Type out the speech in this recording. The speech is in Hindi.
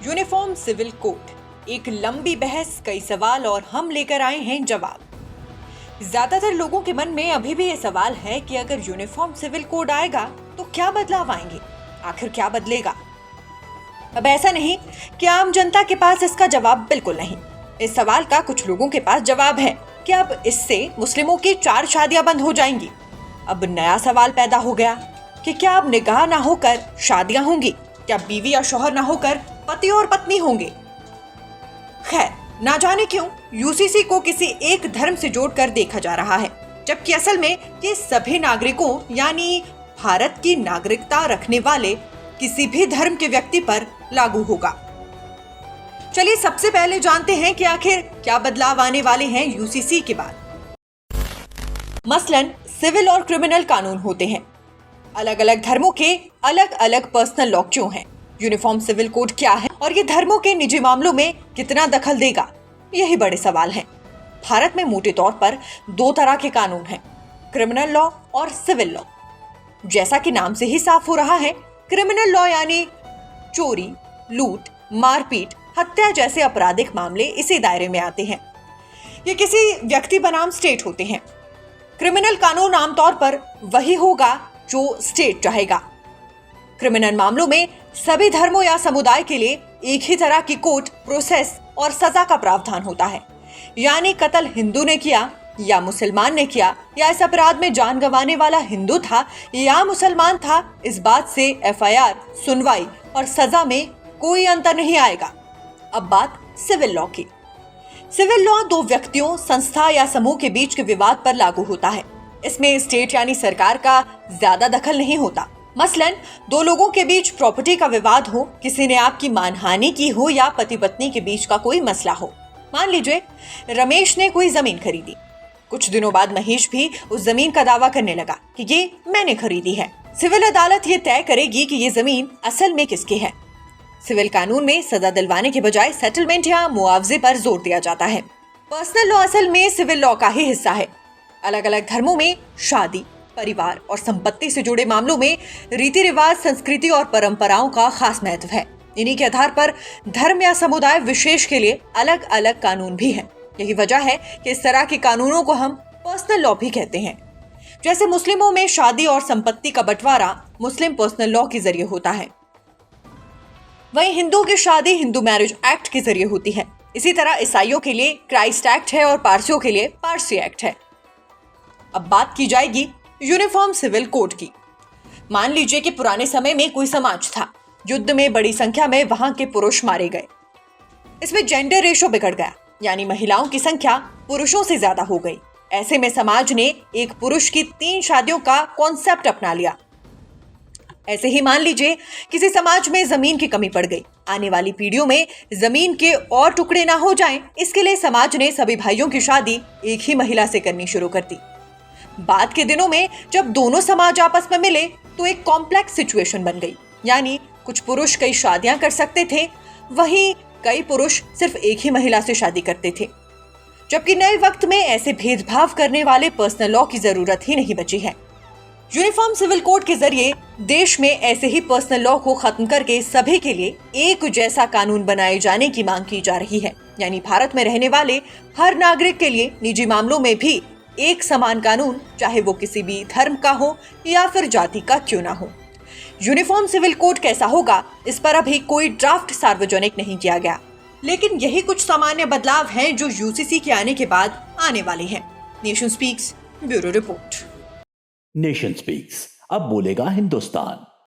यूनिफॉर्म सिविल कोड, एक लंबी बहस, कई सवाल और हम लेकर आए हैं जवाब। ज्यादातर लोगों के मन में अभी भी ये सवाल है कि अगर यूनिफॉर्म सिविल कोड आएगा तो क्या बदलाव आएंगे, आखिर क्या बदलेगा। अब ऐसा नहीं कि आम जनता के पास इसका जवाब बिल्कुल नहीं। इस सवाल का कुछ लोगों के पास जवाब है कि अब इससे मुस्लिमों की 4 शादियां बंद हो जाएंगी। अब नया सवाल पैदा हो गया कि क्या अब निकाह ना होकर शादियां होंगी, क्या बीवी या शौहर ना होकर पति और पत्नी होंगे। खैर, ना जाने क्यों यूसीसी को किसी एक धर्म से जोड़कर देखा जा रहा है, जबकि असल में ये सभी नागरिकों यानी भारत की नागरिकता रखने वाले किसी भी धर्म के व्यक्ति पर लागू होगा। चलिए सबसे पहले जानते हैं कि आखिर क्या बदलाव आने वाले हैं यूसीसी के बाद। मसलन सिविल और क्रिमिनल कानून होते हैं। अलग अलग धर्मों के अलग अलग पर्सनल लॉ क्यों हैं? यूनिफॉर्म सिविल कोड क्या है और ये धर्मों के निजी मामलों में कितना दखल देगा, यही बड़े सवाल हैं। भारत में मोटे तौर पर 2 तरह के कानून हैं, क्रिमिनल लॉ और सिविल लॉ। जैसा कि नाम से ही साफ हो रहा है, क्रिमिनल लॉ यानी चोरी, लूट, मारपीट, हत्या जैसे आपराधिक मामले इसी दायरे में आते हैं। ये किसी व्यक्ति बनाम स्टेट होते हैं। क्रिमिनल कानून आमतौर पर वही होगा जो स्टेट चाहेगा। क्रिमिनल मामलों में सभी धर्मों या समुदाय के लिए एक ही तरह की कोर्ट प्रोसेस और सजा का प्रावधान होता है, यानी कत्ल हिंदू ने किया या मुसलमान ने किया, या इस अपराध में जान गंवाने वाला हिंदू था या मुसलमान था, इस बात से एफआईआर, सुनवाई और सजा में कोई अंतर नहीं आएगा। अब बात सिविल लॉ की। सिविल लॉ 2 व्यक्तियों, संस्था या समूह के बीच के विवाद पर लागू होता है। इसमें स्टेट यानी सरकार का ज्यादा दखल नहीं होता। मसलन 2 लोगों के बीच प्रॉपर्टी का विवाद हो, किसी ने आपकी मानहानि की हो या पति पत्नी के बीच का कोई मसला हो। मान लीजिए रमेश ने कोई जमीन खरीदी। कुछ दिनों बाद महेश भी उस जमीन का दावा करने लगा कि ये मैंने खरीदी है। सिविल अदालत ये तय करेगी कि ये जमीन असल में किसकी है। सिविल कानून में सजा दिलवाने के बजाय सेटलमेंट या मुआवजे पर जोर दिया जाता है। पर्सनल लॉ असल में सिविल लॉ का ही हिस्सा है। अलग अलग धर्मों में शादी, परिवार और संपत्ति से जुड़े मामलों में रीति रिवाज, संस्कृति और परंपराओं का खास महत्व है। इन्हीं के आधार पर धर्म या समुदाय विशेष के लिए अलग अलग कानून भी हैं। यही वजह है कि इस तरह के कानूनों को हम पर्सनल लॉ भी कहते हैं। जैसे मुस्लिमों में शादी और संपत्ति का बंटवारा मुस्लिम पर्सनल लॉ के जरिए होता है, वहीं हिंदू की शादी हिंदू मैरिज एक्ट के जरिए होती है। इसी तरह ईसाइयों के लिए क्राइस्ट एक्ट है और पारसियों के लिए पारसी एक्ट है। अब बात की जाएगी यूनिफॉर्म सिविल कोड की। मान लीजिए कि पुराने समय में कोई समाज था, युद्ध में बड़ी संख्या में वहां के पुरुष मारे गए। इसमें जेंडर रेशो बिगड़ गया, यानी महिलाओं की संख्या पुरुषों से ज्यादा हो गई। ऐसे में समाज ने एक पुरुष की 3 शादियों का कॉन्सेप्ट अपना लिया। ऐसे ही मान लीजिए किसी समाज में जमीन की कमी पड़ गई। आने वाली पीढ़ियों में जमीन के और टुकड़े ना हो जाएं, इसके लिए समाज ने सभी भाइयों की शादी एक ही महिला से करनी शुरू कर दी। बाद के दिनों में जब दोनों समाज आपस में मिले तो एक कॉम्प्लेक्स सिचुएशन बन गई, यानी कुछ पुरुष कई शादियां कर सकते थे, वहीं कई पुरुष सिर्फ एक ही महिला से शादी करते थे। जबकि नए वक्त में ऐसे भेदभाव करने वाले पर्सनल लॉ की जरूरत ही नहीं बची है। यूनिफॉर्म सिविल कोड के जरिए देश में ऐसे ही पर्सनल लॉ को खत्म करके सभी के लिए एक जैसा कानून बनाए जाने की मांग की जा रही है, यानी भारत में रहने वाले हर नागरिक के लिए निजी मामलों में भी एक समान कानून, चाहे वो किसी भी धर्म का हो या फिर जाति का क्यों ना हो। यूनिफॉर्म सिविल कोड कैसा होगा, इस पर अभी कोई ड्राफ्ट सार्वजनिक नहीं किया गया, लेकिन यही कुछ सामान्य बदलाव हैं जो यूसीसी के आने के बाद आने वाले हैं। Nation speaks bureau report. Nation speaks, अब बोलेगा हिंदुस्तान।